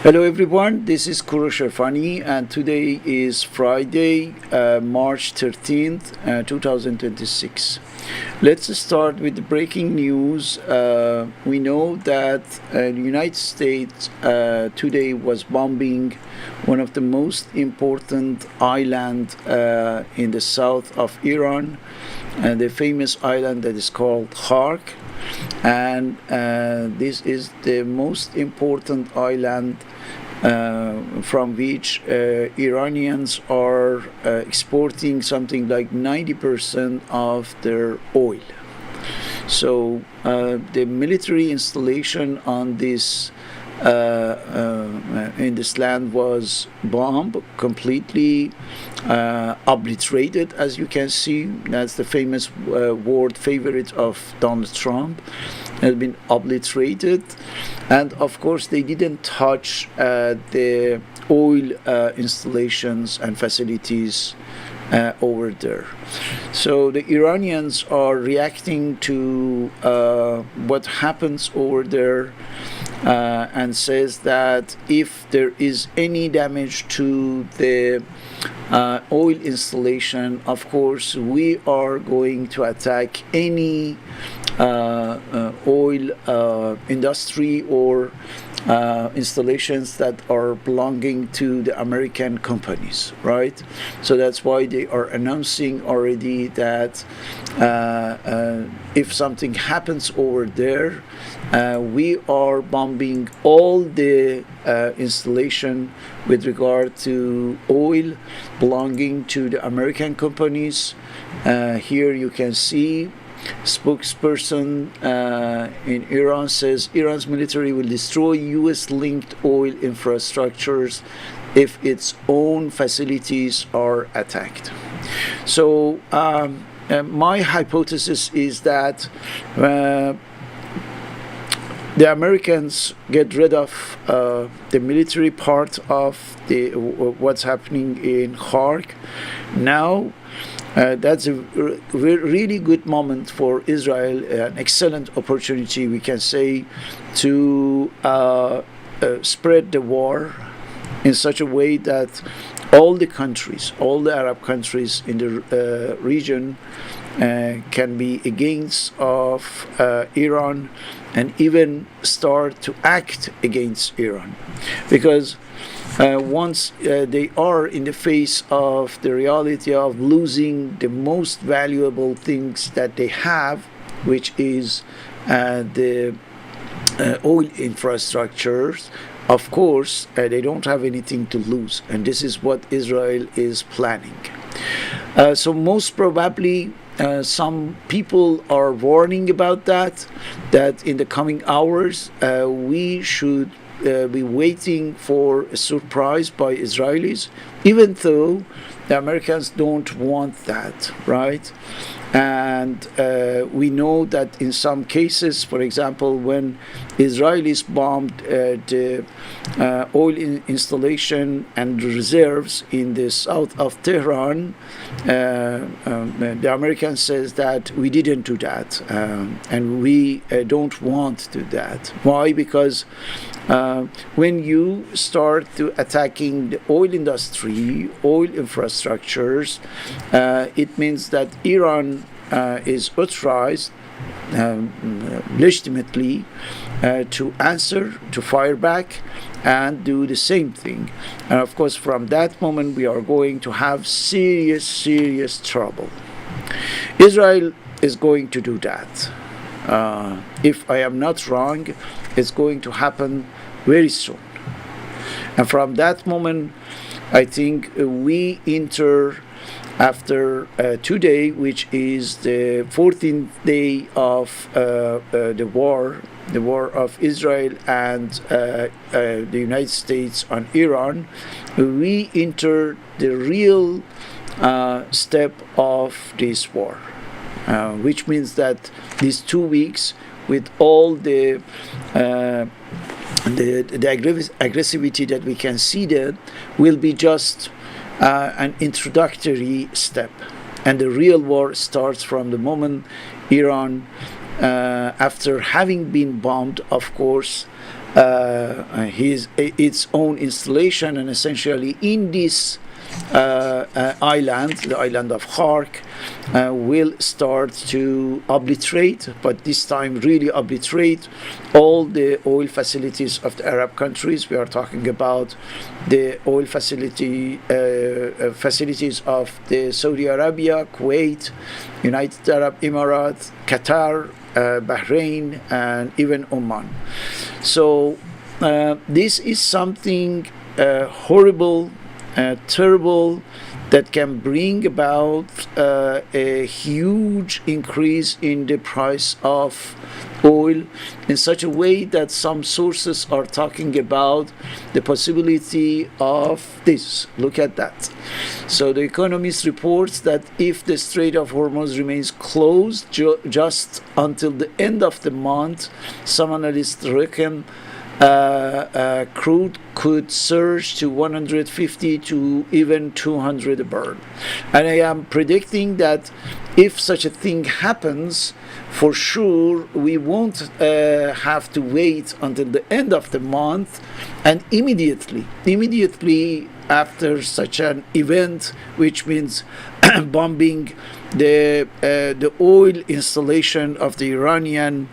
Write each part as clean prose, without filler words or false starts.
Hello everyone, this is Korosh Erfani and today is Friday, March 13th, 2026. Let's start with the breaking news. We know that the United States today was bombing one of the most important islands in the south of Iran, the famous island that is called Khark. And this is the most important island from which Iranians are exporting something like 90% of their oil. So the military installation on this in this land was bombed, completely obliterated, as you can see. That's the famous word favorite of Donald Trump. Has been obliterated, and of course they didn't touch the oil installations and facilities over there. So the Iranians are reacting to what happens over there and says that if there is any damage to the oil installation, of course we are going to attack any oil industry or installations that are belonging to the American companies, right? So that's why they are announcing already that if something happens over there, we are bombing all the installation with regard to oil belonging to the American companies. Here you can see spokesperson in Iran says Iran's military will destroy US-linked oil infrastructures if its own facilities are attacked. So my hypothesis is that the Americans get rid of the military part of what's happening in Khark. Now that's a really good moment for Israel, an excellent opportunity, we can say, to spread the war in such a way that all the countries, all the Arab countries in the region can be against of Iran and even start to act against Iran. Because once they are in the face of the reality of losing the most valuable things that they have, which is the oil infrastructures, of course they don't have anything to lose, and this is what Israel is planning. So most probably some people are warning about that in the coming hours we should be waiting for a surprise by Israelis, even though the Americans don't want that, right? And we know that in some cases, for example, when Israelis bombed the oil installation and reserves in the south of Tehran, the American says that we didn't do that, and we don't want to do that. Why? Because when you start to attacking the oil industry, oil infrastructures, it means that Iran is authorized legitimately to answer, to fire back, and do the same thing. And of course, from that moment, we are going to have serious trouble. Israel is going to do that. If I am not wrong, it's going to happen very soon. And from that moment, I think we enter after today, which is the 14th day of the war of Israel and the United States on Iran, we enter the real step of this war, which means that these 2 weeks, with all the aggressivity that we can see there, will be just an introductory step, and the real war starts from the moment Iran, after having been bombed, of course, its own installation, and essentially in this island, the island of Khark, will start to obliterate, but this time really obliterate all the oil facilities of the Arab countries. We are talking about the oil facilities of the Saudi Arabia, Kuwait, United Arab Emirates, Qatar, Bahrain, and even Oman. So this is something horrible, terrible, that can bring about a huge increase in the price of oil in such a way that some sources are talking about the possibility of this. Look at that. So the Economist reports that if the Strait of Hormuz remains closed just until the end of the month, some analysts reckon crude could surge to 150 to even 200 a barrel. And I am predicting that if such a thing happens, for sure we won't have to wait until the end of the month, and immediately after such an event, which means bombing the oil installation of the Iranian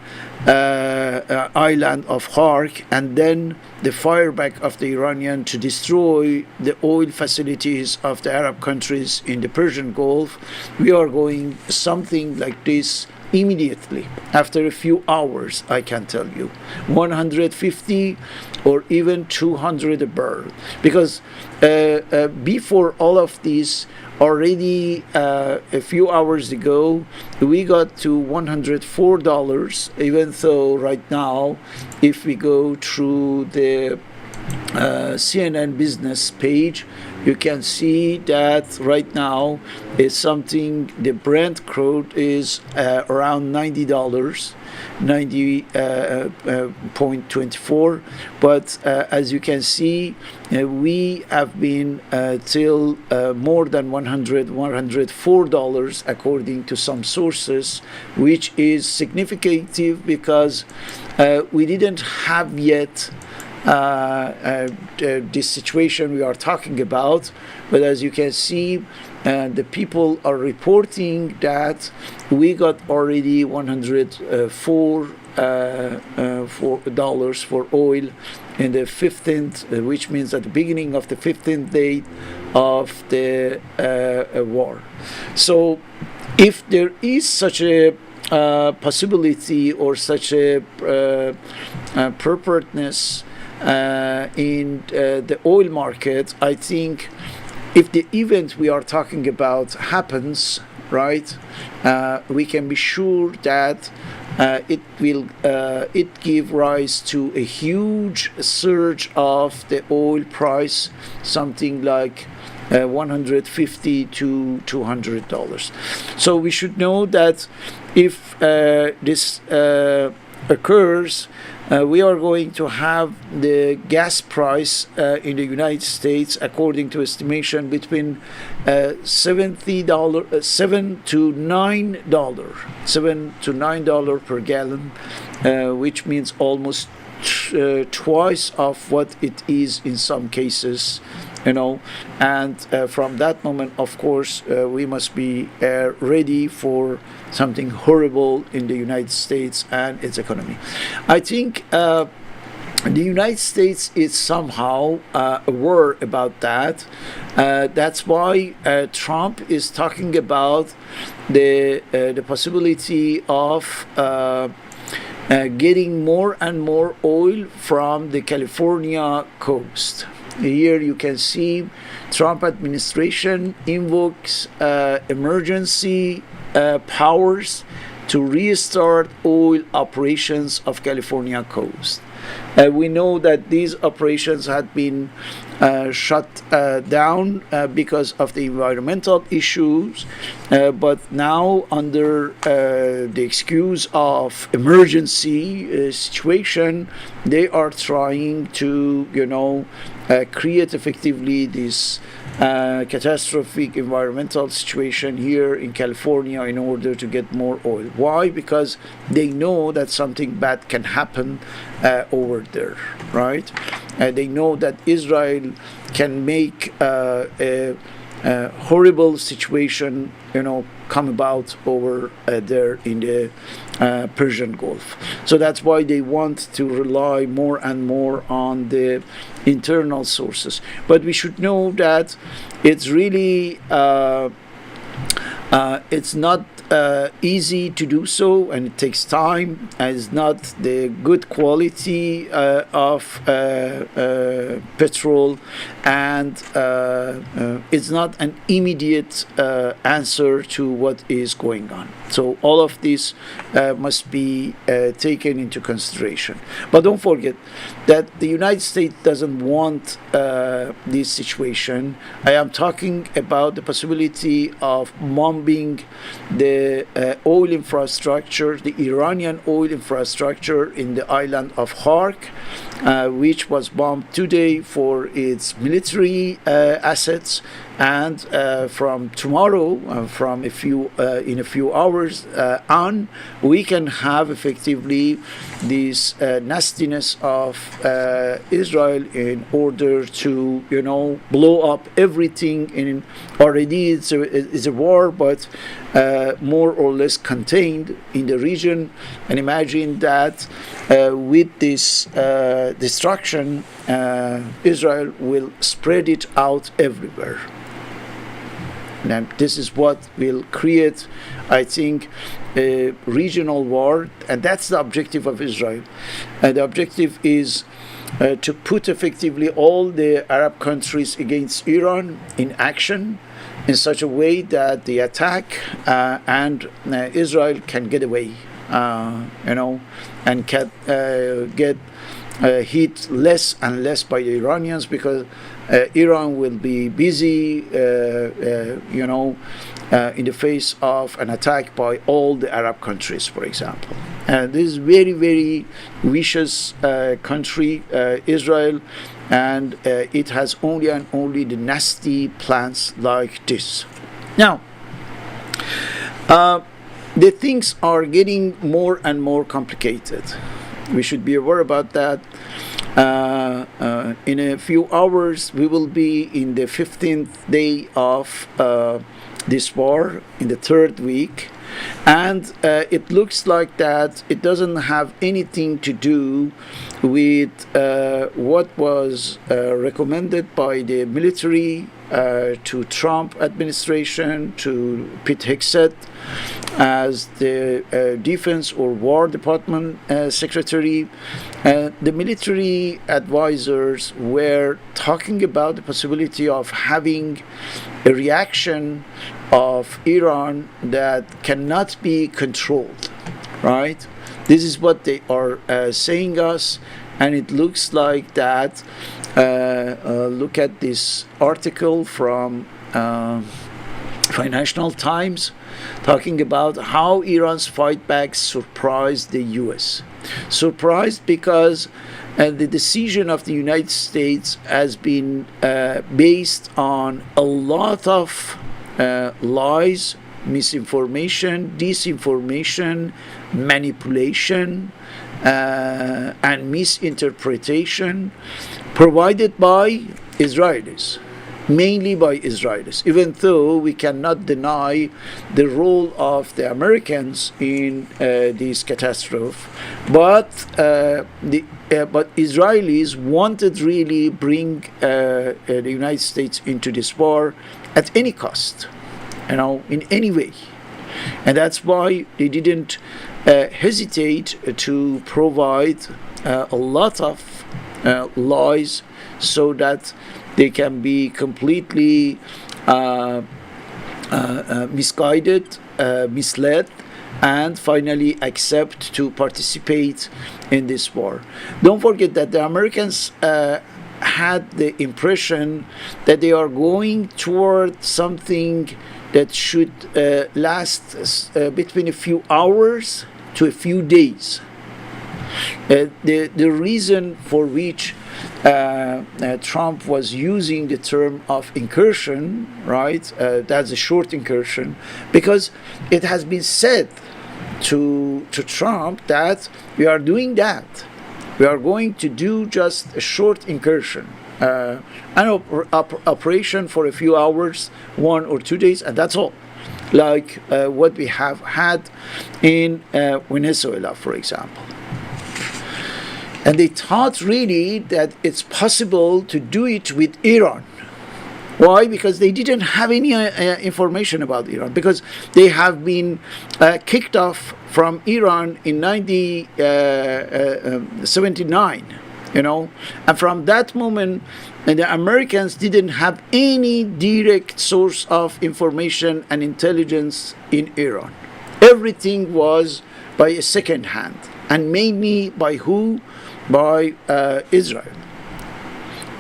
island of Khark, and then the fireback of the Iranian to destroy the oil facilities of the Arab countries in the Persian Gulf, we are going something like this immediately after a few hours. I can tell you 150 or even 200 a barrel, because before all of this, already a few hours ago we got to $104, even though right now if we go through the CNN business page, you can see that right now it's something, the Brent crude is around $90, 90.24, but as you can see, we have been till more than $104 according to some sources, which is significant because we didn't have yet this situation we are talking about. But as you can see, the people are reporting that we got already $104 for oil in the 15th, which means at the beginning of the 15th day of the war. So if there is such a possibility or such a preparedness in the oil market, I think if the event we are talking about happens, right, we can be sure that it will give rise to a huge surge of the oil price, something like $150 to $200. So we should know that if this occurs, we are going to have the gas price in the United States, according to estimation, between $7 to $9 per gallon, which means almost twice of what it is in some cases, and from that moment, of course, we must be ready for something horrible in the United States and its economy. I think the United States is somehow aware about that. That's why Trump is talking about the possibility of getting more and more oil from the California coast. Here you can see Trump administration invokes emergency powers to restart oil operations of California coast. We know that these operations had been shut down because of the environmental issues, but now under the excuse of emergency situation, they are trying to, create effectively this catastrophic environmental situation here in California in order to get more oil. Why? Because they know that something bad can happen over there, right? They know that Israel can make a horrible situation, come about over there in the Persian Gulf. So that's why they want to rely more and more on the internal sources. But we should know that it's really it's not easy to do so, and it takes time. It's not the good quality of petrol, and it's not an immediate answer to what is going on. So all of this must be taken into consideration. But don't forget that the United States doesn't want this situation. I am talking about the possibility of bombing the oil infrastructure, the Iranian oil infrastructure in the island of Khark, which was bombed today for its military assets, and from tomorrow, from in a few hours on, we can have effectively this nastiness of Israel in order to blow up everything. In already it's a war, but more or less contained in the region. And imagine that with this destruction, Israel will spread it out everywhere. And this is what will create, I think, a regional war, and that's the objective of Israel. And the objective is to put effectively all the Arab countries against Iran in action in such a way that the attack and Israel can get away, and can get hit less and less by the Iranians, because Iran will be busy, in the face of an attack by all the Arab countries, for example. And this is very, very vicious country, Israel, and it has only and only the nasty plans like this. Now, the things are getting more and more complicated. We should be aware about that. In a few hours, we will be in the 15th day of this war, in the third week, and it looks like that it doesn't have anything to do with what was recommended by the military to Trump administration, to Pete Hegseth as the Defense or War Department Secretary. The military advisors were talking about the possibility of having a reaction of Iran that cannot be controlled, right? This is what they are saying us, and it looks like that. Look at this article from Financial Times talking about how Iran's fight back surprised the U.S. Surprised because the decision of the United States has been based on a lot of lies, misinformation, disinformation, manipulation, and misinterpretation provided by Israelis, mainly by Israelis, even though we cannot deny the role of the Americans in this catastrophe. But Israelis wanted really bring the United States into this war at any cost, in any way. And that's why they didn't hesitate to provide a lot of lies so that they can be completely misguided, misled, and finally accept to participate in this war. Don't forget that the Americans had the impression that they are going toward something that should last between a few hours to a few days. The reason for which Trump was using the term of incursion, right? That's a short incursion, because it has been said to Trump that we are doing that. We are going to do just a short incursion, an operation for a few hours, 1 or 2 days, and that's all. Like what we have had in Venezuela, for example. And they thought really that it's possible to do it with Iran. Why? Because they didn't have any information about Iran, because they have been kicked off from Iran in 1979, and from that moment, the Americans didn't have any direct source of information and intelligence in Iran. Everything was by a second hand, and mainly by who? By Israel.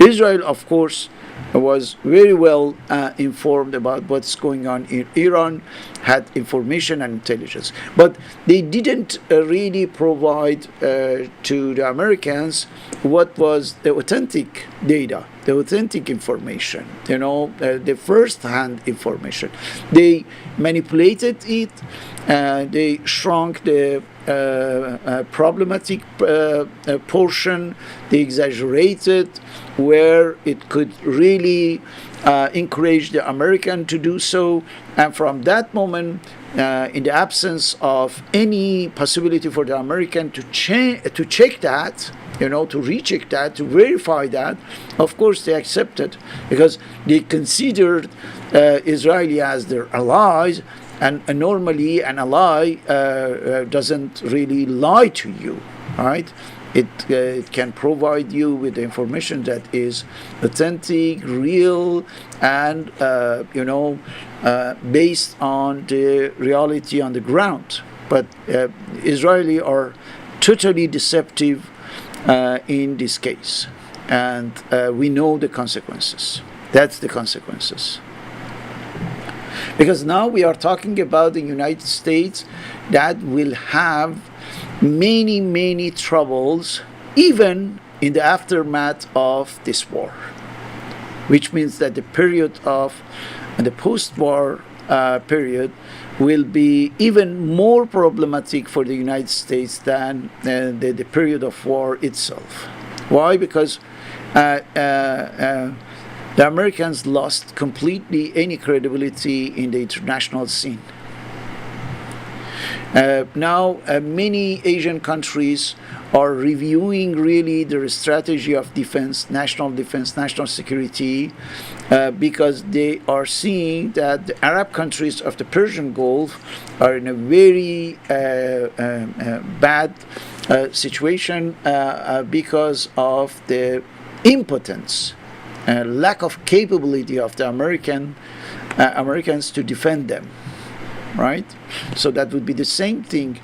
Israel, of course, was very well informed about what's going on in Iran, had information and intelligence. But they didn't really provide to the Americans what was the authentic data, the authentic information, the first-hand information. They manipulated it, they shrunk the problematic portion, they exaggerated where it could really encourage the American to do so, and from that moment, in the absence of any possibility for the American to check that, to recheck that, to verify that, of course they accepted, because they considered Israeli as their allies, and normally an ally doesn't really lie to you, right? It can provide you with the information that is authentic, real, and based on the reality on the ground. But Israeli are totally deceptive in this case, and we know the consequences. That's the consequences. Because now we are talking about the United States that will have many, many troubles, even in the aftermath of this war, which means that the period of the post-war period will be even more problematic for the United States than the period of war itself. Why? Because the Americans lost completely any credibility in the international scene. Now, many Asian countries are reviewing really their strategy of defense, national security, because they are seeing that the Arab countries of the Persian Gulf are in a very bad situation because of the impotence, lack of capability of the Americans to defend them. Right? So that would be the same thing.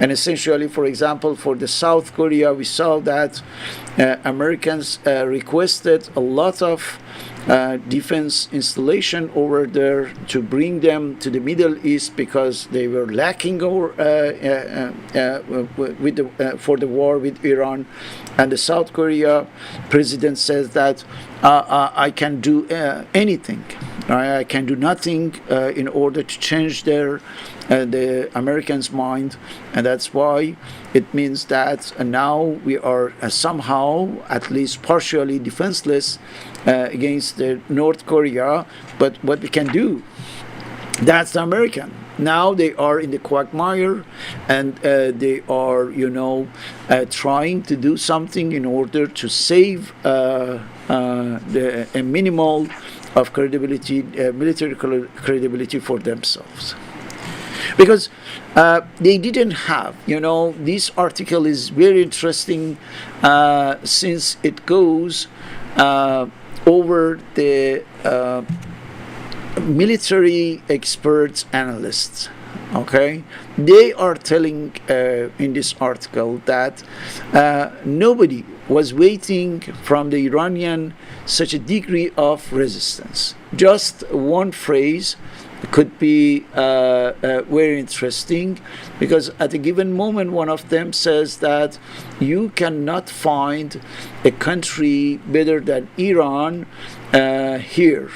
And essentially, for example, for the South Korea, we saw that Americans requested a lot of defense installation over there to bring them to the Middle East because they were lacking for the war with Iran. And the South Korea president says that I can do anything. I can do nothing in order to change the Americans' mind, and that's why it means that now we are somehow, at least partially, defenseless against North Korea. But what we can do, that's the American. Now they are in the quagmire, and they are, trying to do something in order to save a minimal of credibility, military credibility for themselves. Because they didn't have, this article is very interesting since it goes over the military experts, analysts. Okay, they are telling in this article that nobody was waiting from the Iranian such a degree of resistance. Just one phrase could be very interesting, because at a given moment one of them says that you cannot find a country better than Iran here.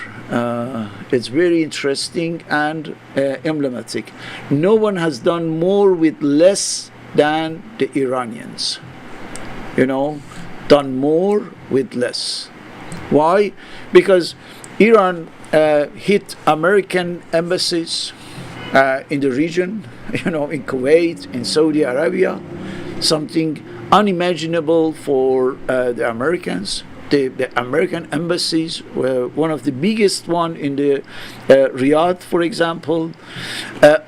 It's very interesting and emblematic. No one has done more with less than the Iranians. Done more with less. Why? Because Iran hit American embassies in the region, in Kuwait, in Saudi Arabia, something unimaginable for the Americans. The American embassies were one of the biggest one in the Riyadh, for example.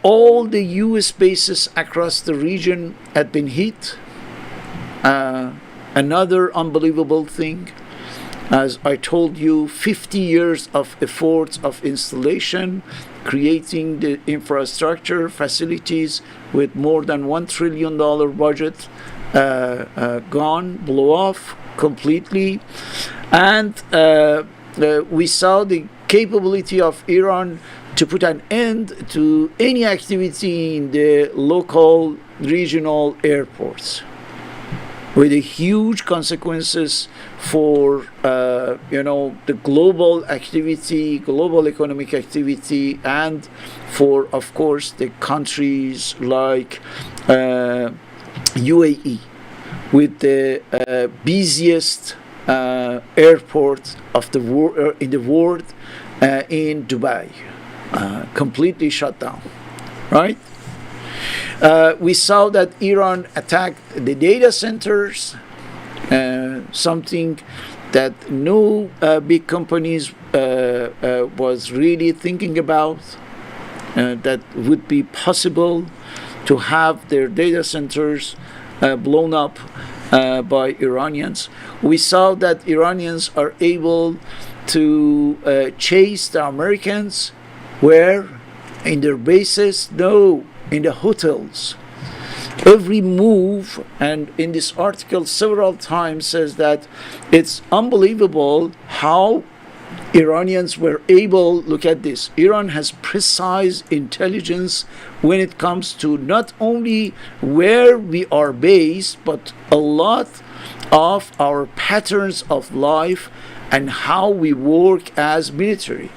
All the U.S. bases across the region had been hit. Another unbelievable thing, as I told you, 50 years of efforts of installation, creating the infrastructure facilities with more than $1 trillion budget gone, blow off completely. And we saw the capability of Iran to put an end to any activity in the local regional airports, with the huge consequences for the global activity, global economic activity, and for, of course, the countries like UAE, with the busiest airport of the in the world in Dubai, completely shut down, right? We saw that Iran attacked the data centers, something that no big companies was really thinking about, that would be possible to have their data centers blown up by Iranians. We saw that Iranians are able to chase the Americans. Where? In their bases? No, in the hotels. Every move, and in this article several times says that it's unbelievable how Iranians were able, look at this, Iran has precise intelligence when it comes to not only where we are based, but a lot of our patterns of life and how we work as military.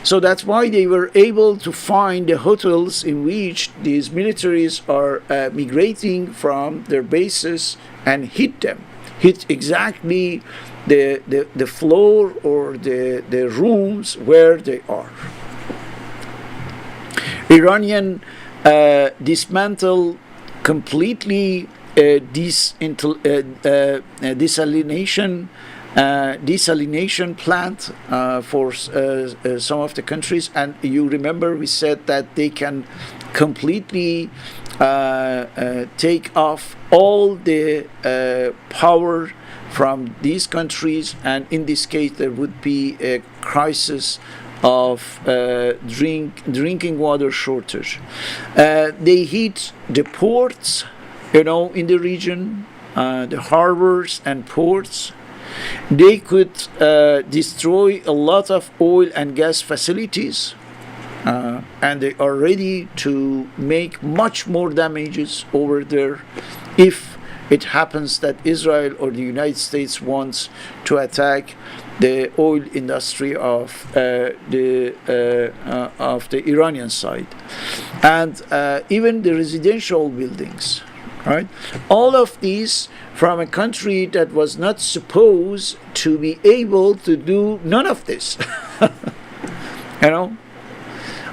So that's why they were able to find the hotels in which these militaries are migrating from their bases and hit them, hit exactly the floor or the rooms where they are. Iranian dismantle completely desalination plant for some of the countries, and you remember we said that they can completely take off all the power from these countries, and in this case there would be a crisis of drinking water shortage. They hit the ports, in the region, the harbors and ports. They could destroy a lot of oil and gas facilities, and they are ready to make much more damages over there if it happens that Israel or the United States wants to attack the oil industry of the Iranian side, and even the residential buildings. Right? All of these from a country that was not supposed to be able to do none of this.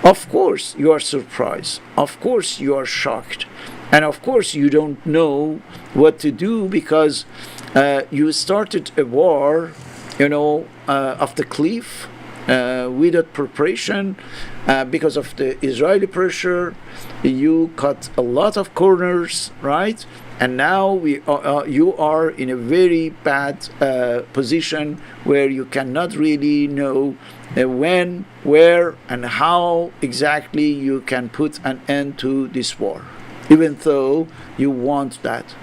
Of course you are surprised. Of course you are shocked. And of course you don't know what to do, because you started a war, off the cliff, without preparation, because of the Israeli pressure. You cut a lot of corners, right? And now you are in a very bad position where you cannot really know when, where, and how exactly you can put an end to this war, even though you want that.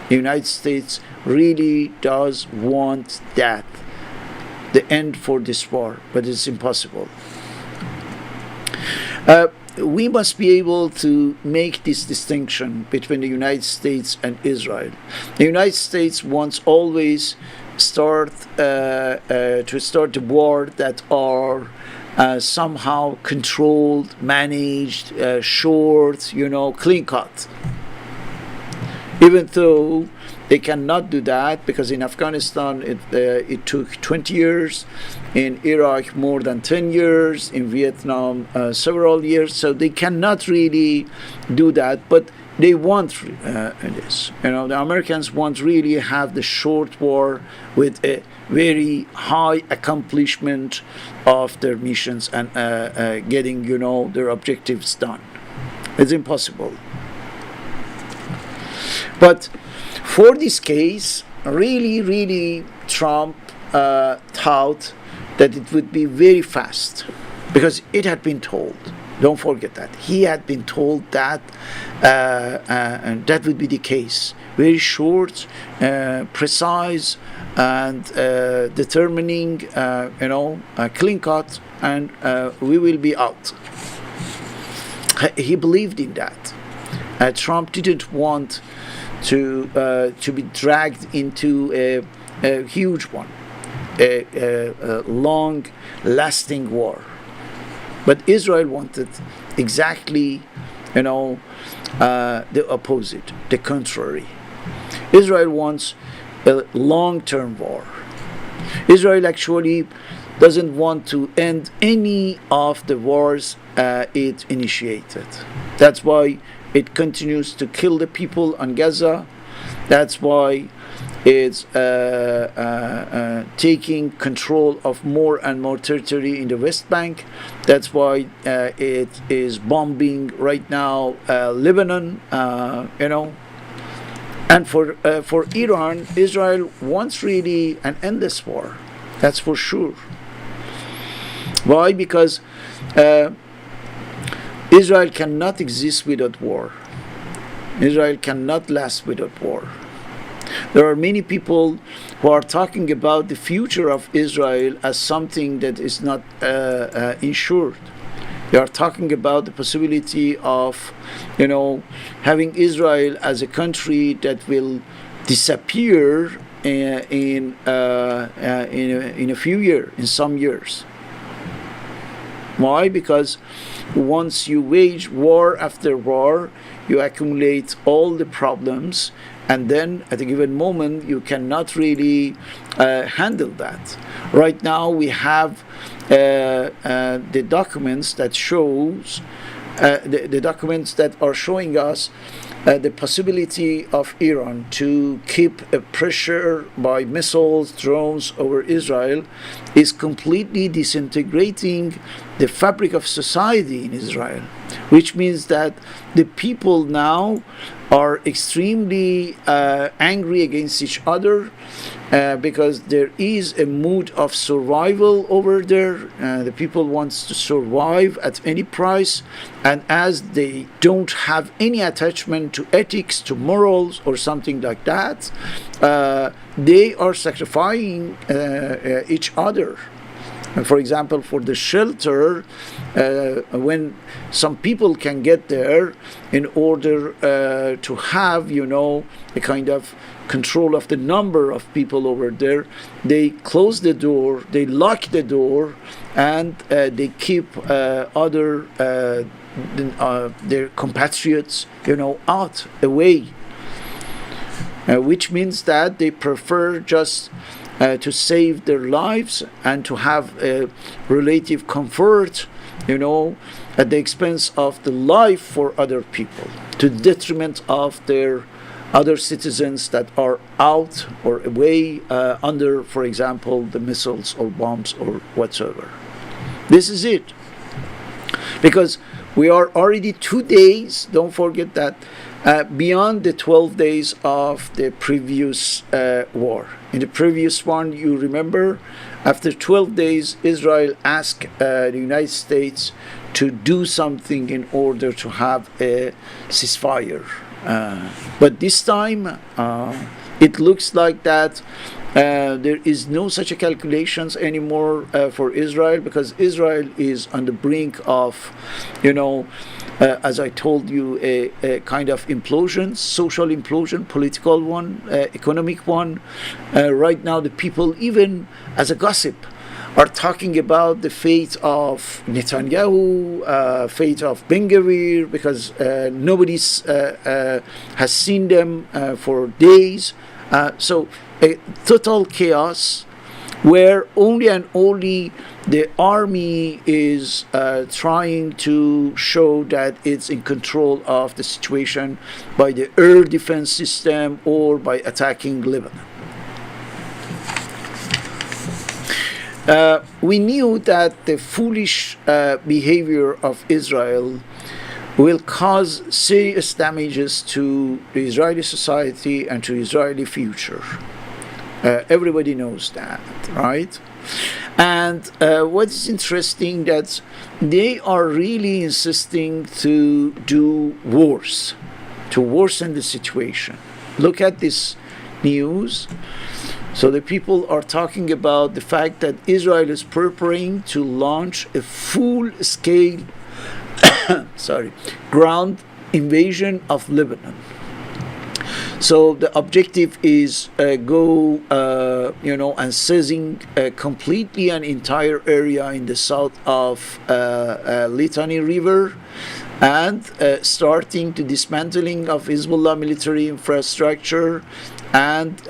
The United States really does want that, the end for this war, but it's impossible. We must be able to make this distinction between the United States and Israel. The United States wants always start to start the war that are somehow controlled, managed, short, clean cut. Even though they cannot do that, because in Afghanistan it took 20 years, in Iraq more than 10 years, in Vietnam several years, so they cannot really do that, but they want this. The Americans want really have the short war with a very high accomplishment of their missions and getting, their objectives done. It's impossible. But for this case, really, Trump thought that it would be very fast, because it had been told. Don't forget that. He had been told that, and that would be the case. Very short, precise, and determining, clean cut, and we will be out. He believed in that. Trump didn't want to be dragged into a huge one, a long-lasting war. But Israel wanted exactly, the opposite, the contrary. Israel wants a long-term war. Israel actually doesn't want to end any of the wars it initiated. That's why it continues to kill the people on Gaza. That's why it's taking control of more and more territory in the West Bank. That's why it is bombing right now Lebanon, And for Iran, Israel wants really an endless war. That's for sure. Why? Because Israel cannot exist without war. Israel cannot last without war. There are many people who are talking about the future of Israel as something that is not ensured. They are talking about the possibility of, having Israel as a country that will disappear in a few years, in some years. Why? Because once you wage war after war, you accumulate all the problems, and then at a given moment you cannot really handle that. Right now we have the documents that shows the documents that are showing us the possibility of Iran to keep a pressure by missiles, drones over Israel is completely disintegrating the fabric of society in Israel, which means that the people now are extremely angry against each other because there is a mood of survival over there. The people want to survive at any price, and as they don't have any attachment to ethics, to morals, or something like that, they are sacrificing each other. For example, for the shelter, when some people can get there in order to have, a kind of control of the number of people over there, they close the door, they lock the door, and they keep their compatriots, out, away. Which means that they prefer just to save their lives and to have a relative comfort, at the expense of the life for other people, to the detriment of their other citizens that are out or away under, for example, the missiles or bombs or whatsoever. This is it. Because we are already 2 days, don't forget that, beyond the 12 days of the previous war. In the previous one, you remember, after 12 days, Israel asked the United States to do something in order to have a ceasefire. But this time, it looks like that There is no such a calculations anymore for Israel, because Israel is on the brink of, as I told you, a kind of implosion, social implosion, political one, economic one. Right now, the people, even as a gossip, are talking about the fate of Netanyahu, fate of Ben Gvir, because nobody has seen them for days. So a total chaos, where only and only the army is trying to show that it's in control of the situation by the air defense system or by attacking Lebanon. We knew that the foolish behavior of Israel will cause serious damages to the Israeli society and to Israeli future. Everybody knows that, right? And what is interesting, that they are really insisting to do worse, to worsen the situation. Look at this news. So the people are talking about the fact that Israel is preparing to launch a full-scale ground invasion of Lebanon. So the objective is and seizing completely an entire area in the south of Litani River, and starting to dismantling of Hezbollah military infrastructure and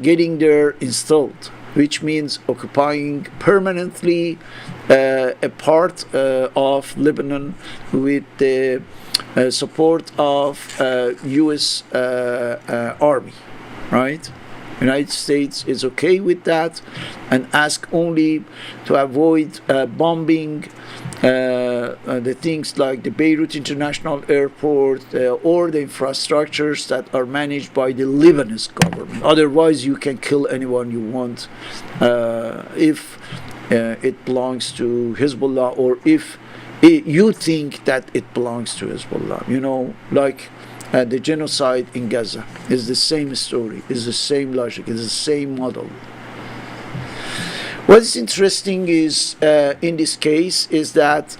getting there installed, which means occupying permanently a part of Lebanon with the support of U.S. Army, right? United States is okay with that, and ask only to avoid bombing the things like the Beirut International Airport or the infrastructures that are managed by the Lebanese government. Otherwise, you can kill anyone you want if it belongs to Hezbollah, or if you think that it belongs to Hezbollah. Like the genocide in Gaza is the same story, is the same logic, is the same model. What's interesting is, in this case, is that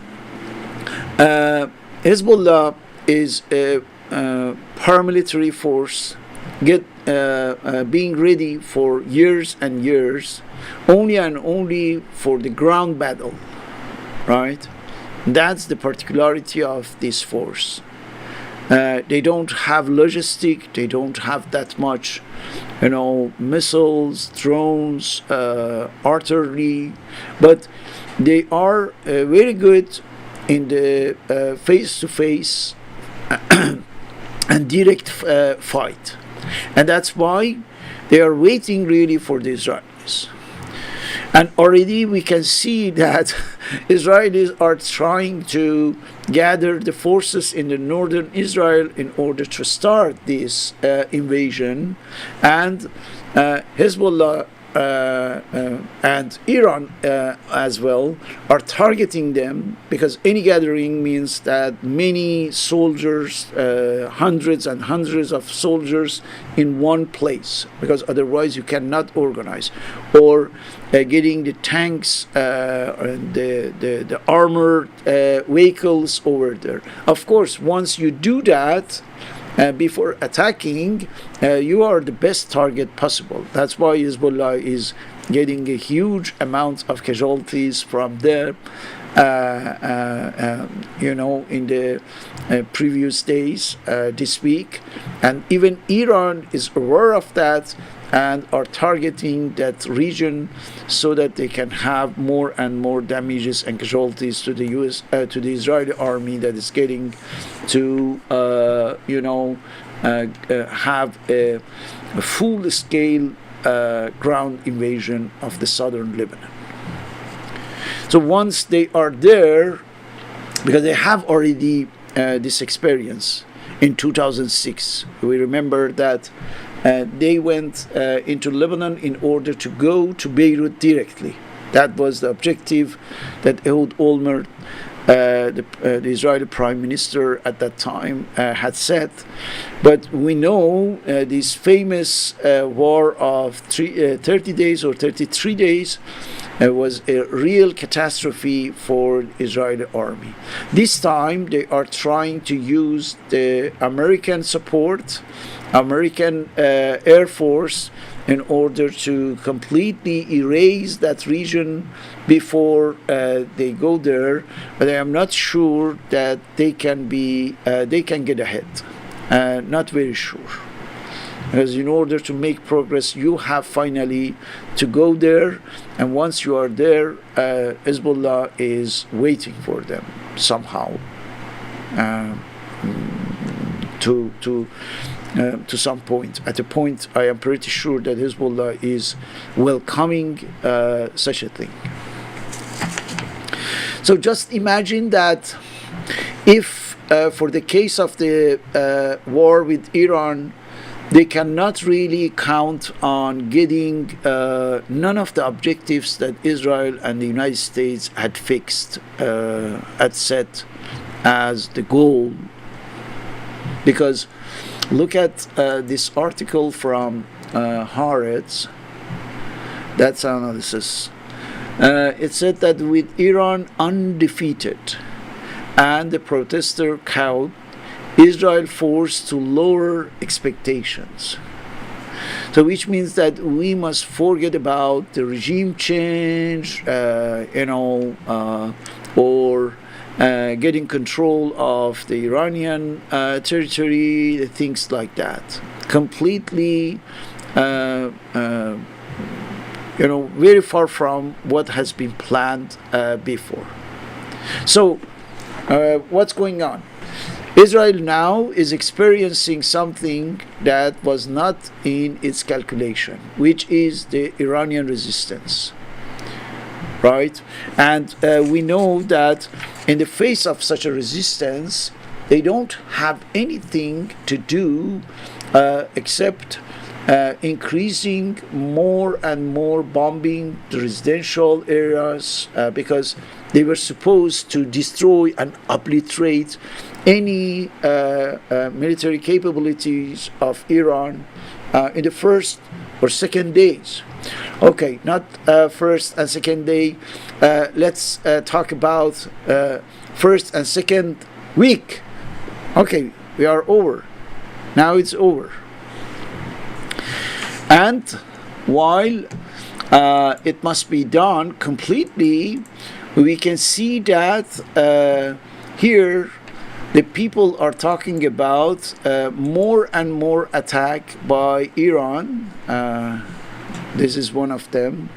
Hezbollah is a paramilitary force being ready for years and years, only and only for the ground battle, right? That's the particularity of this force. They don't have logistic, they don't have that much, missiles, drones, artillery, but they are very good in the face-to-face and direct fight. And that's why they are waiting really for the Israelis. And already we can see that Israelis are trying to gather the forces in the northern Israel in order to start this invasion. And Hezbollah and Iran as well are targeting them, because any gathering means that many soldiers, hundreds and hundreds of soldiers in one place, because otherwise you cannot organize, or getting the tanks and the armored vehicles over there. Of course, once you do that, before attacking, you are the best target possible. That's why Hezbollah is getting a huge amount of casualties from there, in the previous days, this week. And even Iran is aware of that and are targeting that region so that they can have more and more damages and casualties to the to the Israeli army that is getting to have a full-scale ground invasion of the southern Lebanon. So once they are there, because they have already this experience in 2006, we remember that they went into Lebanon in order to go to Beirut directly. That was the objective that Ehud Olmert the Israeli Prime Minister at that time had said. But we know this famous war of 30 days or 33 days was a real catastrophe for the Israeli army. This time they are trying to use the American support, American Air Force, in order to completely erase that region before they go there. But I am not sure that they can get ahead. Not very sure. Because in order to make progress, you have finally to go there, and once you are there, Hezbollah is waiting for them somehow to some point. At a point, I am pretty sure that Hezbollah is welcoming such a thing. So just imagine that if, for the case of the war with Iran, they cannot really count on getting none of the objectives that Israel and the United States had fixed, had set as the goal. Because look at this article from Haaretz, that's analysis. It said that with Iran undefeated and the protester cowed, Israel forced to lower expectations. So which means that we must forget about the regime change, or getting control of the Iranian territory, things like that. Completely, very far from what has been planned before. So, what's going on? Israel now is experiencing something that was not in its calculation, which is the Iranian resistance. Right? And we know that in the face of such a resistance, they don't have anything to do except increasing more and more bombing the residential areas because they were supposed to destroy and obliterate any military capabilities of Iran in the first or second days. Okay, not first and second day. Let's talk about first and second week. Okay, we are over. Now it's over. And while it must be done completely, we can see that here the people are talking about more and more attack by Iran. This is one of them.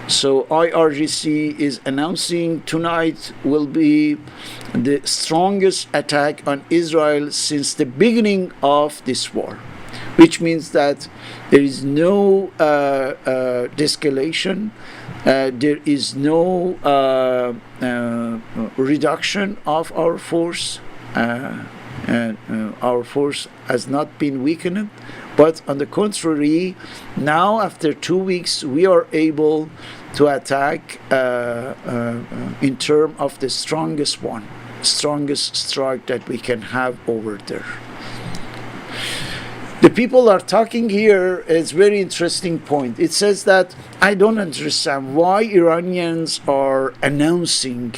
So IRGC is announcing tonight will be the strongest attack on Israel since the beginning of this war, which means that there is no de-escalation, there is no reduction of our force, and our force has not been weakened, but on the contrary, now after 2 weeks we are able to attack in terms of the strongest strike that we can have over there. The people are talking here, it's a very interesting point. It says that I don't understand why Iranians are announcing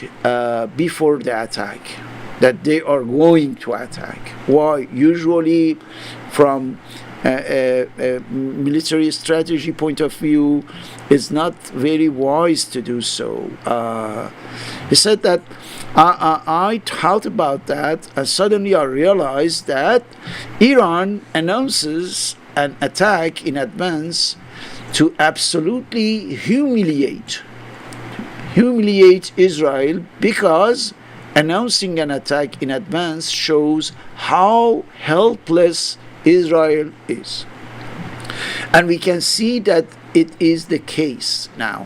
before the attack that they are going to attack. Why? Usually from a military strategy point of view, it's not very wise to do so. He said that I thought about that, and suddenly I realized that Iran announces an attack in advance to absolutely humiliate Israel, because announcing an attack in advance shows how helpless Israel is. And we can see that it is the case now.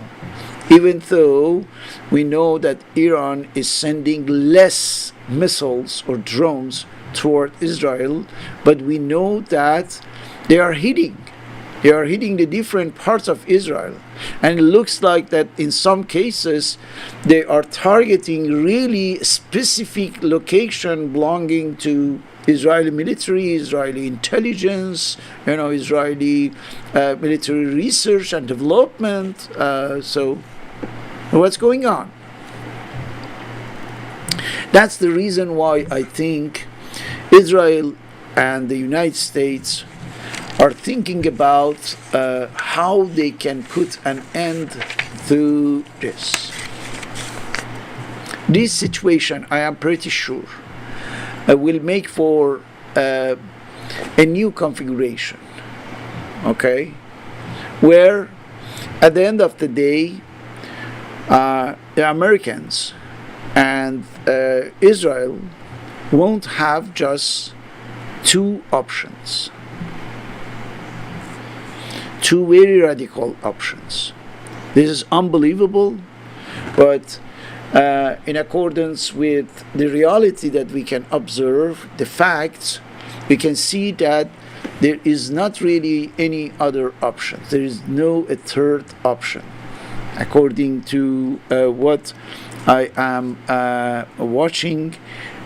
Even though we know that Iran is sending less missiles or drones toward Israel, but we know that they are hitting They are hitting the different parts of Israel. And it looks like that in some cases they are targeting really specific location belonging to Israeli military, Israeli intelligence, Israeli military research and development. So what's going on? That's the reason why I think Israel and the United States are thinking about how they can put an end to this. This situation, I am pretty sure, will make for a new configuration, okay? Where at the end of the day, the Americans and Israel won't have just two options, two very radical options. This is unbelievable, but in accordance with the reality that we can observe, the facts, we can see that there is not really any other option. There is no a third option, according to what I am watching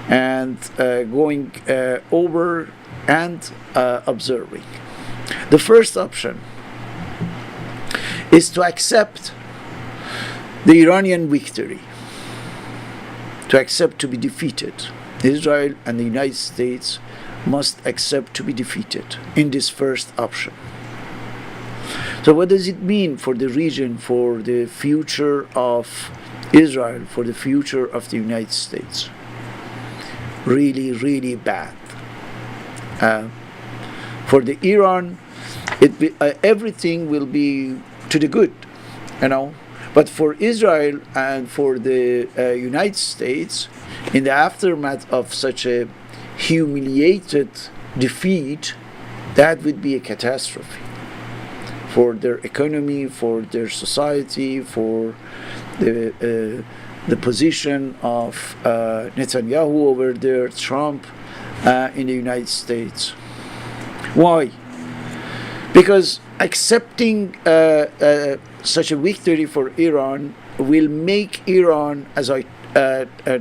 and going over and observing. The first option is to accept the Iranian victory, to accept to be defeated. Israel and the United States must accept to be defeated in this first option. So what does it mean for the region, for the future of Israel, for the future of the United States? Really, really bad. For the Iran, everything will be to the good, But for Israel and for the United States, in the aftermath of such a humiliated defeat, that would be a catastrophe for their economy, for their society, for the position of Netanyahu over there, Trump in the United States. Why? Because accepting such a victory for Iran will make Iran, as I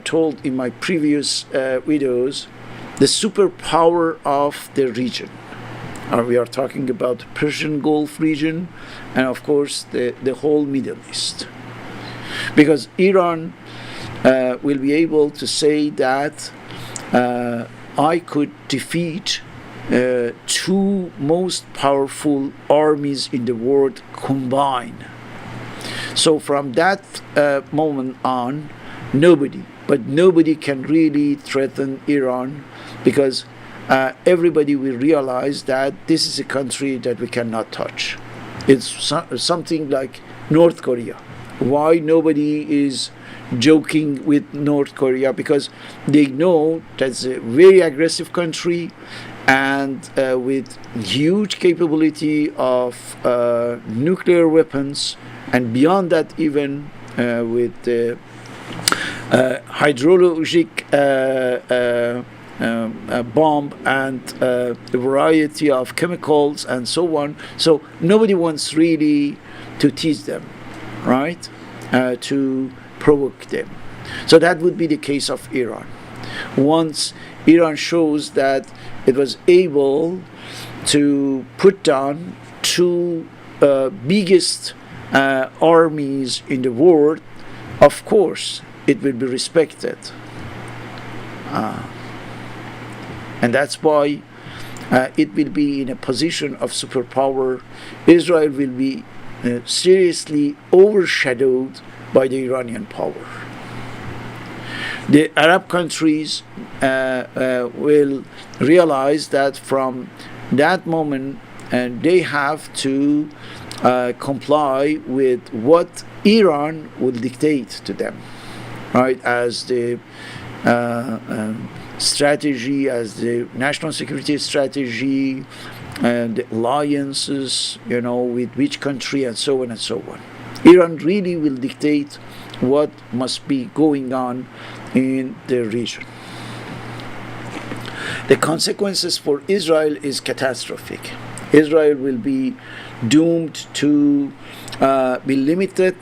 told in my previous videos, the superpower of the region. We are talking about the Persian Gulf region and of course the whole Middle East. Because Iran will be able to say that I could defeat two most powerful armies in the world combined. So from that moment on, nobody can really threaten Iran, because everybody will realize that this is a country that we cannot touch. It's something like North Korea. Why nobody is joking with North Korea? Because they know that's a very aggressive country and with huge capability of nuclear weapons, and beyond that even with the hydrologic bomb and a variety of chemicals and so on. So nobody wants really to tease them, right? To provoke them. So that would be the case of Iran. Once Iran shows that it was able to put down two biggest armies in the world, of course it will be respected. And that's why it will be in a position of superpower. Israel will be seriously overshadowed by the Iranian power. The Arab countries will realize that from that moment they have to comply with what Iran will dictate to them, right? As the strategy, as the national security strategy, and the alliances, with which country, and so on and so on. Iran really will dictate what must be going on in the region. The consequences for Israel is catastrophic. Israel will be doomed to be limited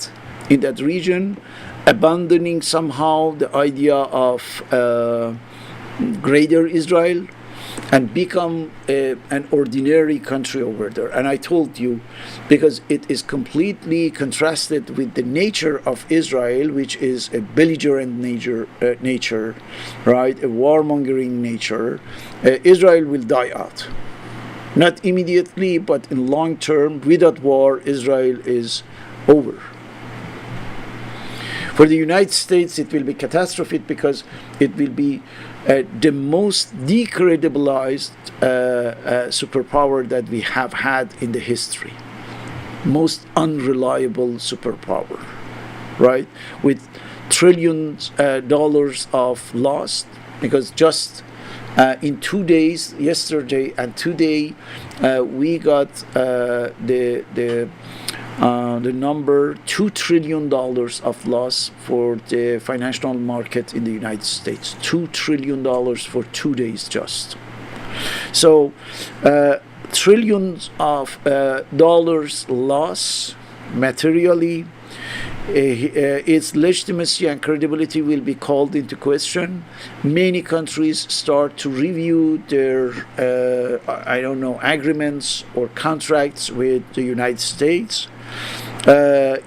in that region, abandoning somehow the idea of greater Israel and become an ordinary country over there. And I told you, because it is completely contrasted with the nature of Israel, which is a belligerent nature, right, a warmongering nature, Israel will die out. Not immediately, but in long term, without war, Israel is over. For the United States, it will be catastrophic because it will be the most decredibilized superpower that we have had in the history. Most unreliable superpower, right? With trillions dollars of loss, because just in 2 days, yesterday and today, we got the number $2 trillion of loss for the financial market in the United States. $2 trillion for 2 days just. So trillions of dollars loss materially. Its legitimacy and credibility will be called into question. Many countries start to review their, agreements or contracts with the United States.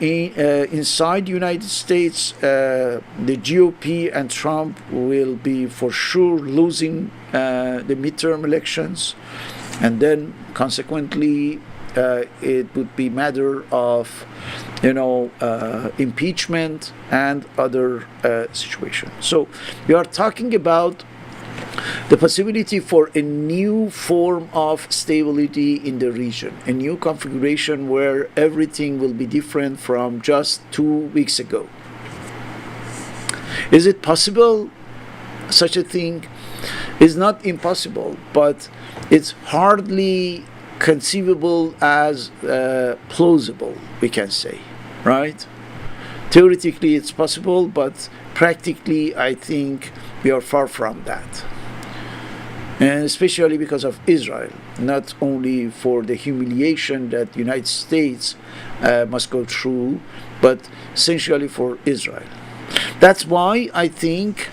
Inside the United States, the GOP and Trump will be for sure losing the midterm elections, and then consequently it would be matter of impeachment and other situations. So we are talking about the possibility for a new form of stability in the region, a new configuration where everything will be different from just 2 weeks ago. Is it possible? Such a thing is not impossible, but it's hardly conceivable as plausible, we can say, right? Theoretically it's possible, but practically I think we are far from that. And especially because of Israel, not only for the humiliation that the United States must go through, but essentially for Israel. That's why I think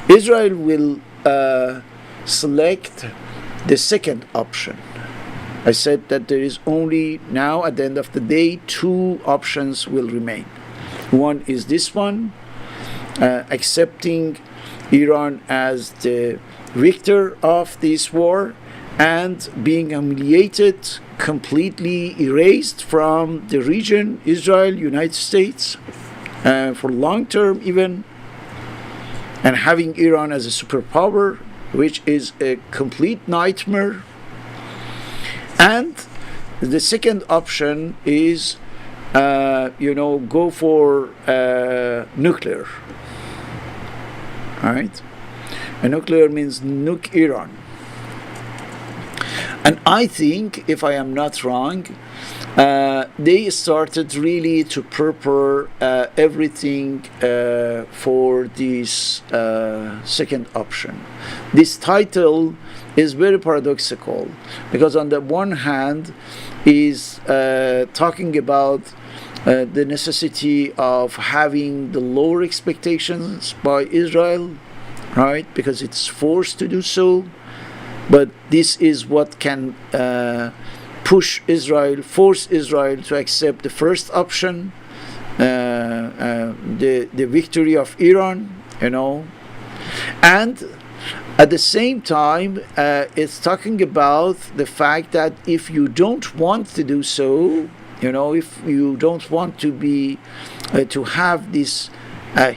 Israel will select the second option. I said that there is only now, at the end of the day, 2 options will remain. One is this one, accepting Iran as the victor of this war and being humiliated, completely erased from the region, Israel, United States, for long term even, and having Iran as a superpower, which is a complete nightmare. And the second option is, go for nuclear. All right? And nuclear means nuke Iran. And I think, if I am not wrong, they started really to prepare everything for this second option. This title is very paradoxical, because on the one hand is talking about the necessity of having the lower expectations by Israel, right? Because it's forced to do so. But this is what can force Israel to accept the first option, the victory of Iran, And at the same time, it's talking about the fact that if you don't want to do so, if you don't want to be, to have this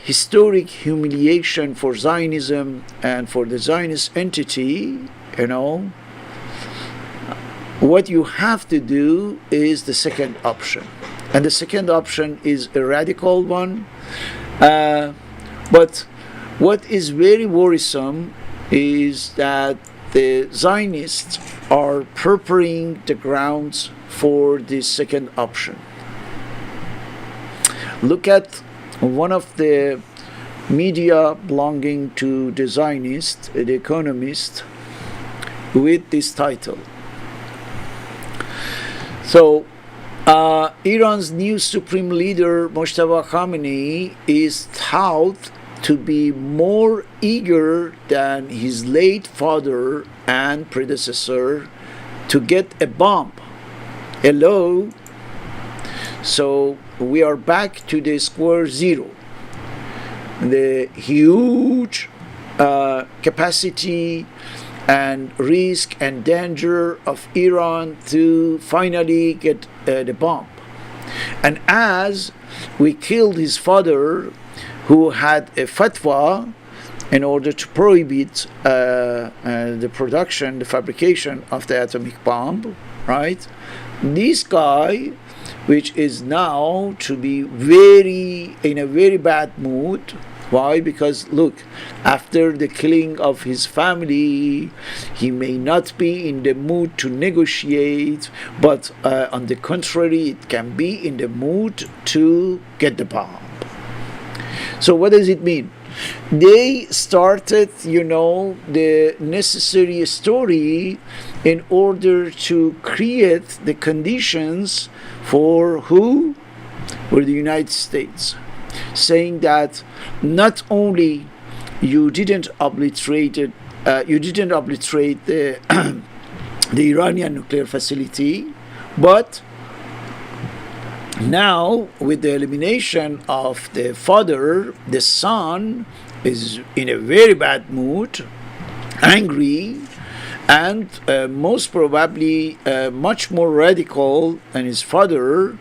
historic humiliation for Zionism and for the Zionist entity, what you have to do is the second option. And the second option is a radical one. But what is very worrisome is that the Zionists are preparing the grounds for this second option. Look at one of the media belonging to the Zionist, The Economist, with this title: So Iran's new supreme leader, Mojtaba Khamenei, is thought to be more eager than his late father and predecessor to get a bomb. Hello? So we are back to the square zero. The huge capacity and risk and danger of Iran to finally get the bomb. And as we killed his father, who had a fatwa in order to prohibit the production, the fabrication of the atomic bomb, right? This guy, which is now to be in a very bad mood. Why? Because look, after the killing of his family, he may not be in the mood to negotiate, but on the contrary, it can be in the mood to get the bomb. So what does it mean? They started, the necessary story in order to create the conditions for who? For the United States. Saying that not only you didn't obliterate the the Iranian nuclear facility, but now with the elimination of the father, the son is in a very bad mood, angry, and most probably much more radical than his father.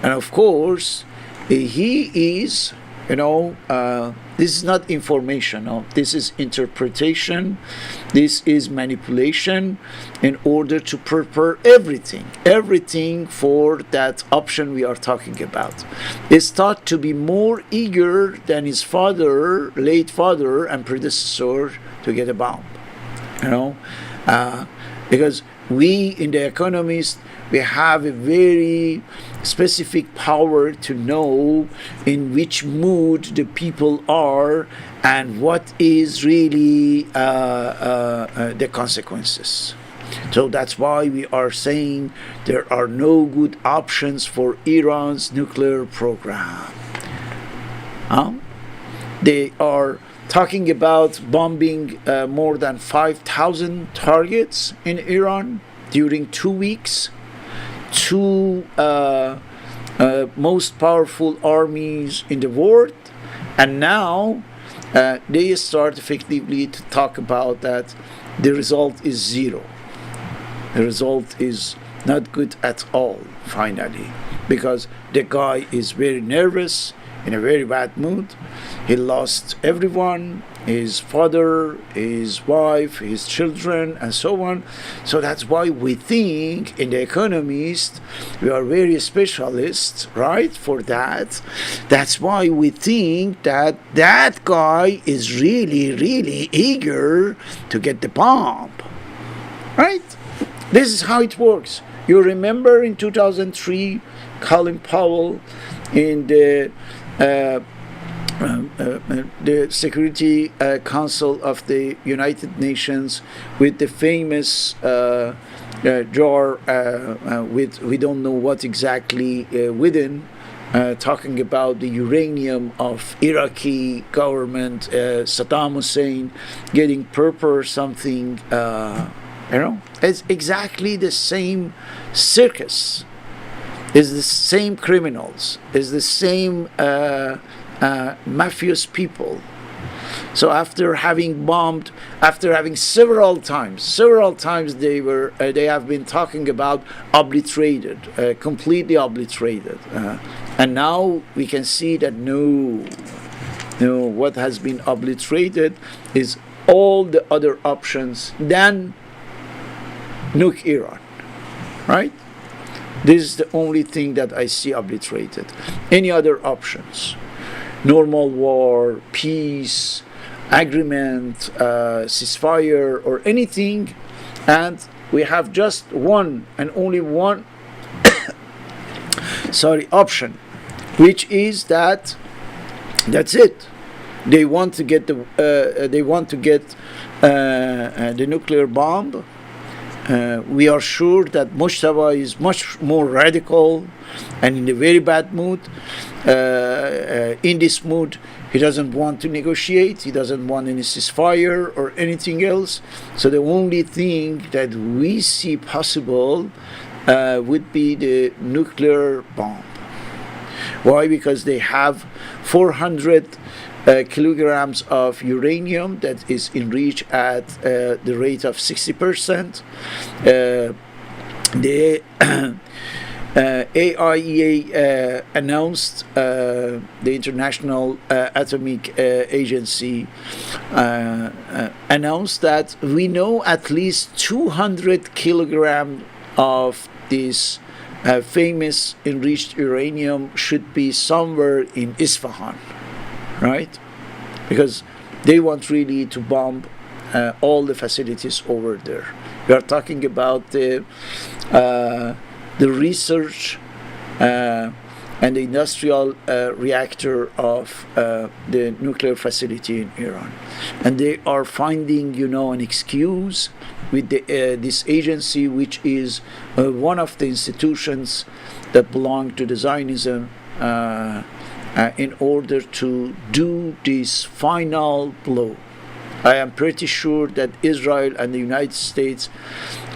And of course, he is, this is not information, no? This is interpretation, this is manipulation in order to prepare everything for that option we are talking about. Is thought to be more eager than his father, late father and predecessor to get a bomb, because we in the Economist, we have a very specific power to know in which mood the people are and what is really the consequences. So that's why we are saying there are no good options for Iran's nuclear program. They are talking about bombing more than 5,000 targets in Iran during 2 weeks. Two most powerful armies in the world, and now they start effectively to talk about that the result is zero. The result is not good at all, finally, because the guy is very nervous, in a very bad mood. He lost everyone, his father, his wife, his children, and so on. So that's why we think in The Economist, we are very specialists, right, for that. That's why we think that that guy is really, really eager to get the bomb, right? This is how it works. You remember in 2003, Colin Powell in the Security Council of the United Nations with the famous jar with we don't know what exactly within, talking about the uranium of Iraqi government, Saddam Hussein getting purple or something. It's exactly the same circus. It's the same criminals. It's the same mafious people. So after having bombed, after having several times they have been talking about obliterated, completely obliterated, and now we can see that no, what has been obliterated is all the other options than nuke Iran, right? This is the only thing that I see obliterated. Any other options? Normal war, peace, agreement, ceasefire, or anything, and we have just one and only one option, which is that's it. They want to get the nuclear bomb, We are sure that Mujtaba is much more radical and in a very bad mood. In this mood, he doesn't want to negotiate, he doesn't want any ceasefire or anything else. So the only thing that we see possible would be the nuclear bomb. Why? Because they have 400 kilograms of uranium that is enriched at the rate of 60%. The AIEA announced, the International Atomic Agency announced that we know at least 200 kilograms of this famous enriched uranium should be somewhere in Isfahan, right? Because they want really to bomb all the facilities over there. We are talking about the research and the industrial reactor of the nuclear facility in Iran, and they are finding, an excuse with this agency, which is one of the institutions that belong to the Zionism, in order to do this final blow. I am pretty sure that Israel and the United States,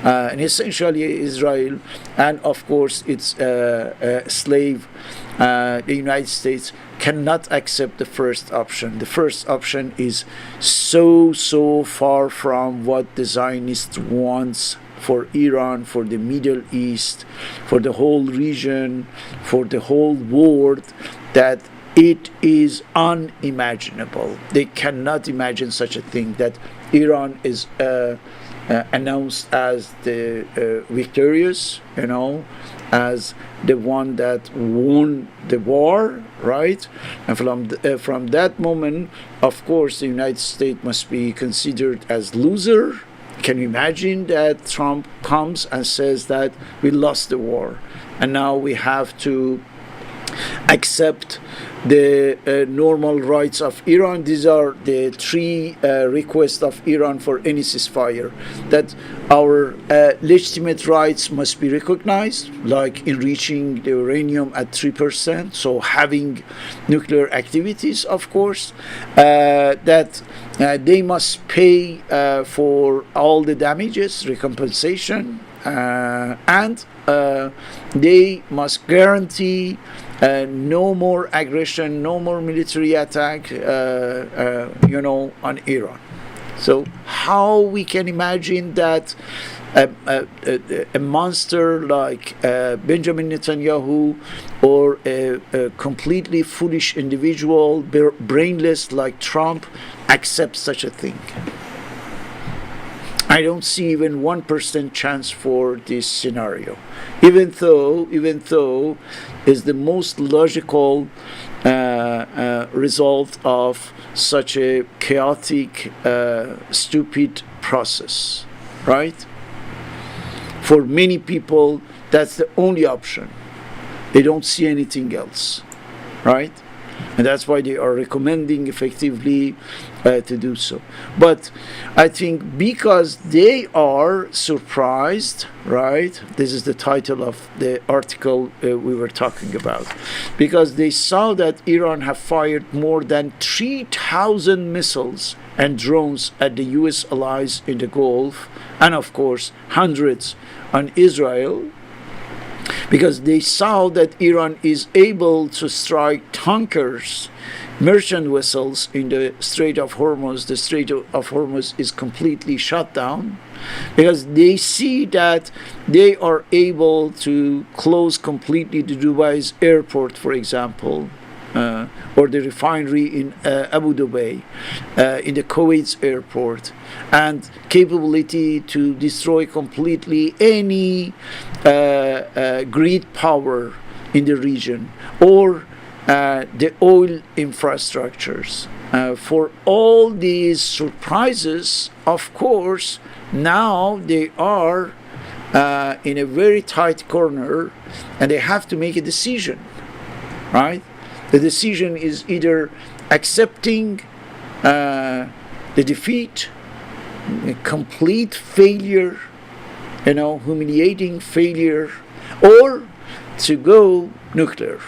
and essentially Israel, and of course its slave, the United States, cannot accept the first option. The first option is so far from what the Zionist wants for Iran, for the Middle East, for the whole region, for the whole world, that it is unimaginable. They cannot imagine such a thing, that Iran is announced as the victorious, as the one that won the war, right? And from that moment, of course, the United States must be considered as loser. Can you imagine that Trump comes and says that we lost the war, and now we have to accept the normal rights of Iran? These are the three requests of Iran for any ceasefire: that our legitimate rights must be recognized, like enriching the uranium at 3%, so having nuclear activities, of course, that they must pay for all the damages, recompensation, and they must guarantee no more aggression, no more military attack, on Iran. So how we can imagine that a monster like Benjamin Netanyahu, or a completely foolish individual, brainless like Trump, accepts such a thing? I don't see even 1% chance for this scenario, even though is the most logical result of such a chaotic, stupid process, right? For many people, that's the only option. They don't see anything else, right? And that's why they are recommending effectively to do so. But I think because they are surprised, right? This is the title of the article we were talking about. Because they saw that Iran have fired more than 3,000 missiles and drones at the US allies in the Gulf, and of course hundreds on Israel, because they saw that Iran is able to strike tankers, merchant vessels in the Strait of Hormuz. The Strait of Hormuz is completely shut down, because they see that they are able to close completely the Dubai's airport, for example, or the refinery in Abu Dhabi, in the Kuwait's airport, and capability to destroy completely any grid power in the region, or the oil infrastructures. For all these surprises, of course, now they are in a very tight corner, and they have to make a decision, right? The decision is either accepting the defeat, a complete failure humiliating failure, or to go nuclear.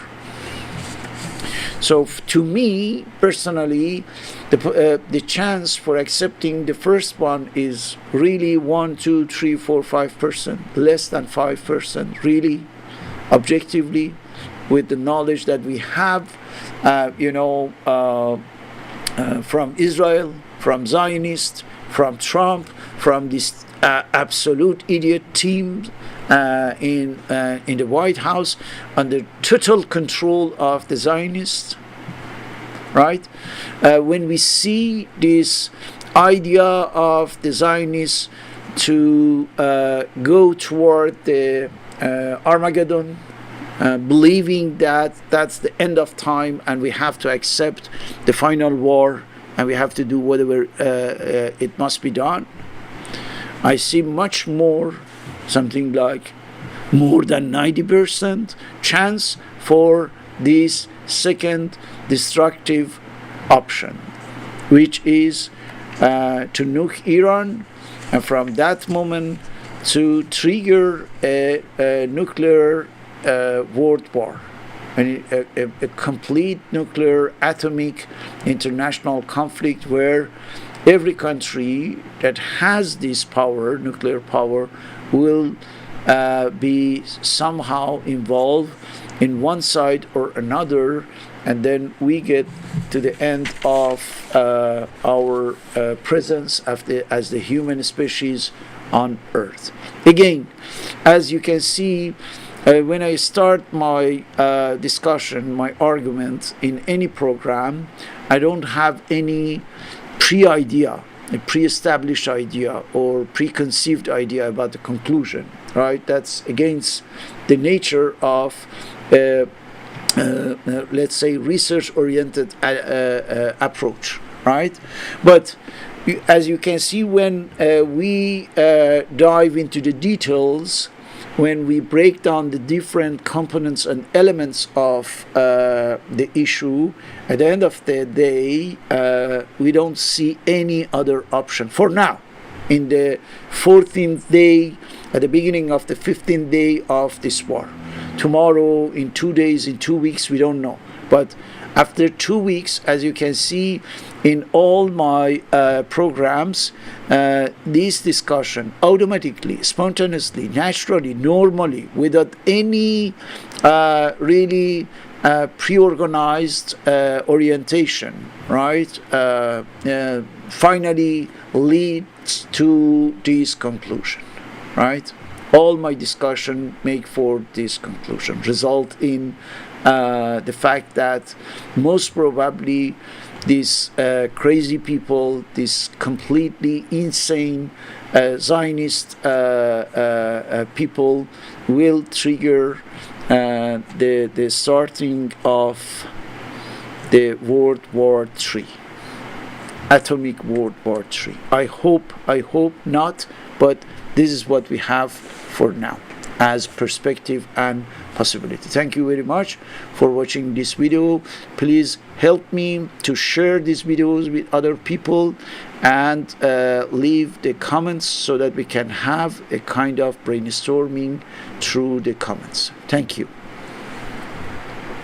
So to me personally, the chance for accepting the first one is really 1, 2, 3, 4, 5%, less than 5%, really, objectively, with the knowledge that we have, from Israel, from Zionists, from Trump, from this absolute idiot team in the White House, under total control of the Zionists, right? When we see this idea of the Zionists to go toward the Armageddon, believing that that's the end of time and we have to accept the final war and we have to do whatever it must be done, I see much more, something like more than 90% chance for this second destructive option, which is to nuke Iran, and from that moment to trigger a nuclear world war, a complete nuclear atomic international conflict where every country that has this power, nuclear power, will be somehow involved in one side or another, and then we get to the end of our presence as the human species on Earth. Again, as you can see, when I start my discussion, my argument in any program, I don't have any a pre-established idea or preconceived idea about the conclusion, right? That's against the nature of, let's say, research-oriented approach, right? But as you can see, when we dive into the details, when we break down the different components and elements of the issue, at the end of the day, we don't see any other option for now. In the 14th day, at the beginning of the 15th day of this war. Tomorrow, in 2 days, in 2 weeks, we don't know. But after 2 weeks, as you can see in all my programs, this discussion automatically, spontaneously, naturally, normally, without any really pre-organized orientation, right, finally leads to this conclusion, right? All my discussion make for this conclusion, result in the fact that most probably these crazy people, these completely insane Zionist people will trigger the starting of the World War III, atomic World War III. I hope not, but this is what we have for now as perspective and possibility. Thank you very much for watching this video. Please help me to share these videos with other people and leave the comments so that we can have a kind of brainstorming through the comments. Thank you.